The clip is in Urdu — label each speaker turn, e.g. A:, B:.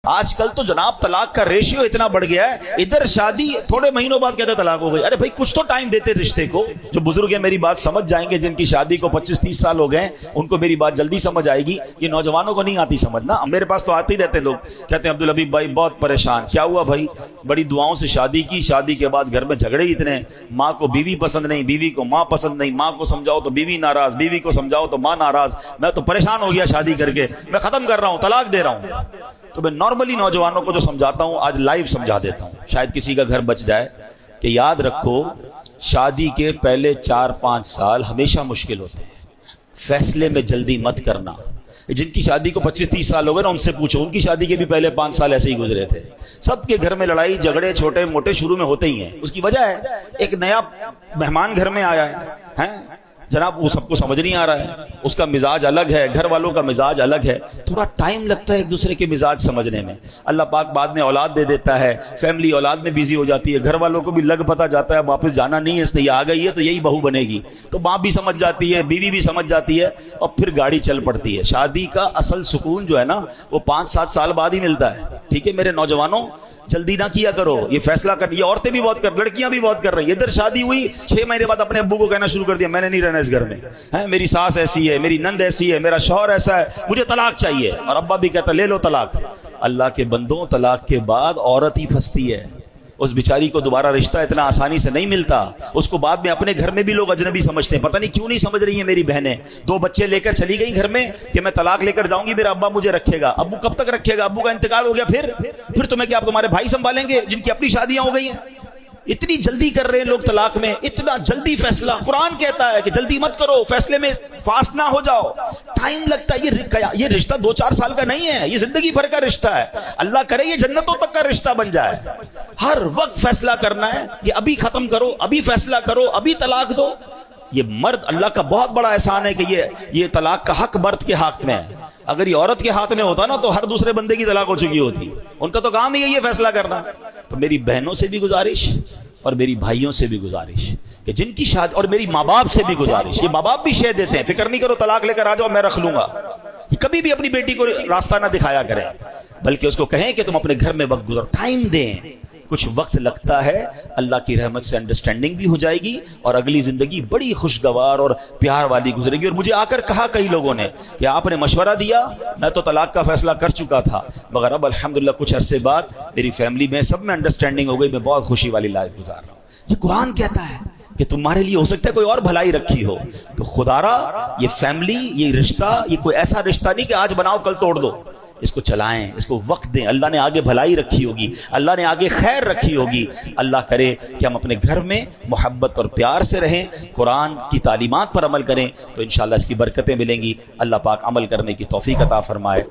A: آج کل تو جناب طلاق کا ریشیو اتنا بڑھ گیا ہے، ادھر شادی تھوڑے مہینوں بعد کہتے طلاق ہو گئی۔ ارے بھائی کچھ تو ٹائم دیتے رشتے کو۔ جو بزرگ ہیں میری بات سمجھ جائیں گے، جن کی شادی کو 25-30 سال ہو گئے ان کو میری بات جلدی سمجھ آئے گی، یہ نوجوانوں کو نہیں آتی سمجھنا۔ میرے پاس تو آتے ہی رہتے لوگ، کہتے ہیں عبدالحبیب بھائی بہت پریشان۔ کیا ہوا بھائی؟ بڑی دعاؤں سے شادی کی، شادی کے بعد گھر میں جھگڑے اتنے، ماں کو بیوی پسند نہیں، بیوی کو ماں پسند نہیں، ماں کو سمجھاؤ تو بیوی ناراض، بیوی کو سمجھاؤ تو ماں ناراض۔ میں تو پریشان ہو گیا شادی کر کے، میں ختم کر رہا ہوں، طلاق دے رہا ہوں۔ تو میں نارملی نوجوانوں کو جو سمجھاتا ہوں آج لائیو سمجھا دیتا ہوں، شاید کسی کا گھر بچ جائے، کہ یاد رکھو شادی کے پہلے 4-5 سال ہمیشہ مشکل ہوتے ہیں، فیصلے میں جلدی مت کرنا۔ جن کی شادی کو 25-30 سال ہو گئے نا ان سے پوچھو، ان کی شادی کے بھی پہلے 5 سال ایسے ہی گزرے تھے۔ سب کے گھر میں لڑائی جھگڑے چھوٹے موٹے شروع میں ہوتے ہی ہیں۔ اس کی وجہ ہے ایک نیا مہمان گھر میں آیا ہے جناب، وہ سب کو سمجھ نہیں آ رہا ہے، اس کا مزاج الگ ہے، گھر والوں کا مزاج الگ ہے، تھوڑا ٹائم لگتا ہے ایک دوسرے کے مزاج سمجھنے میں۔ اللہ پاک بعد میں اولاد دے دیتا ہے، فیملی اولاد میں بیزی ہو جاتی ہے، گھر والوں کو بھی لگ پتہ جاتا ہے واپس جانا نہیں ہے، اس لیے آ گئی ہے تو یہی بہو بنے گی، تو ماں بھی سمجھ جاتی ہے، بیوی بھی سمجھ جاتی ہے، اور پھر گاڑی چل پڑتی ہے۔ شادی کا اصل سکون جو ہے نا وہ 5-7 سال بعد ہی ملتا ہے۔ ٹھیک ہے میرے نوجوانوں، جلدی نہ کیا کرو، یہ فیصلہ کر، یہ عورتیں بھی بہت کر، لڑکیاں بھی بہت کر رہی ہیں۔ ادھر شادی ہوئی 6 مہینے بعد اپنے ابو کو کہنا شروع کر دیا میں نے نہیں رہنا اس گھر میں، میری ساس ایسی ہے، میری نند ایسی ہے، میرا شوہر ایسا ہے، مجھے طلاق چاہیے، اور ابا بھی کہتا لے لو طلاق۔ اللہ کے بندوں، طلاق کے بعد عورت ہی پھنستی ہے، اس بیچاری کو دوبارہ رشتہ اتنا آسانی سے نہیں ملتا، اس کو بعد میں اپنے گھر میں بھی لوگ اجنبی سمجھتے ہیں۔ پتہ نہیں کیوں نہیں سمجھ رہی ہیں میری بہنیں، 2 بچے لے کر چلی گئی گھر میں کہ میں طلاق لے کر جاؤں گی، میرا ابا مجھے رکھے گا۔ ابو کب تک رکھے گا؟ ابو کا انتقال ہو گیا، پھر تمہیں کیا تمہارے بھائی سنبھالیں گے جن کی اپنی شادیاں ہو گئی ہیں؟ اتنی جلدی کر رہے ہیں لوگ طلاق میں، اتنا جلدی فیصلہ۔ قرآن کہتا ہے کہ جلدی مت کرو، فیصلے میں فاسٹ نہ ہو جاؤ، ٹائم لگتا ہے۔ یہ رشتہ 2-4 سال کا نہیں ہے، یہ زندگی بھر کا رشتہ ہے۔ اللہ کرے یہ جنتوں تک کا رشتہ بن جائے۔ ہر وقت فیصلہ کرنا ہے کہ ابھی ختم کرو، ابھی فیصلہ کرو، ابھی طلاق دو۔ یہ مرد، اللہ کا بہت بڑا احسان ہے کہ یہ طلاق کا حق مرد کے ہاتھ میں ہے۔ اگر یہ عورت کے ہاتھ میں ہوتا نا تو ہر دوسرے بندے کی طلاق ہو چکی ہوتی۔ ان کا تو کام ہی یہی ہے فیصلہ کرنا۔ تو میری بہنوں سے بھی گزارش اور میری بھائیوں سے بھی گزارش کہ جن کی شادی، اور میری ماں باپ سے بھی گزارش، یہ ماں باپ بھی شے دیتے ہیں، فکر نہیں کرو طلاق لے کر آ جاؤ میں رکھ لوں گا، کبھی بھی اپنی بیٹی کو راستہ نہ دکھایا کریں، بلکہ اس کو کہیں کہ تم اپنے گھر میں وقت گزارو، ٹائم دیں۔ کچھ وقت لگتا ہے، اللہ کی رحمت سے انڈرسٹینڈنگ بھی ہو جائے گی اور اگلی زندگی بڑی خوشگوار اور پیار والی گزرے گی۔ اور مجھے آ کر کہا کئی لوگوں نے کہ آپ نے مشورہ دیا، میں تو طلاق کا فیصلہ کر چکا تھا، مگر اب الحمدللہ کچھ عرصے بعد میری فیملی میں سب میں انڈرسٹینڈنگ ہو گئی، میں بہت خوشی والی لائف گزار رہا ہوں۔ یہ قرآن کہتا ہے کہ تمہارے لیے ہو سکتا ہے کوئی اور بھلائی رکھی ہو، تو خدا را یہ فیملی، یہ رشتہ، یہ کوئی ایسا رشتہ نہیں کہ آج بناؤ کل توڑ دو، اس کو چلائیں، اس کو وقت دیں۔ اللہ نے آگے بھلائی رکھی ہوگی، اللہ نے آگے خیر رکھی ہوگی۔ اللہ کرے کہ ہم اپنے گھر میں محبت اور پیار سے رہیں، قرآن کی تعلیمات پر عمل کریں، تو انشاءاللہ اس کی برکتیں ملیں گی۔ اللہ پاک عمل کرنے کی توفیق عطا فرمائے۔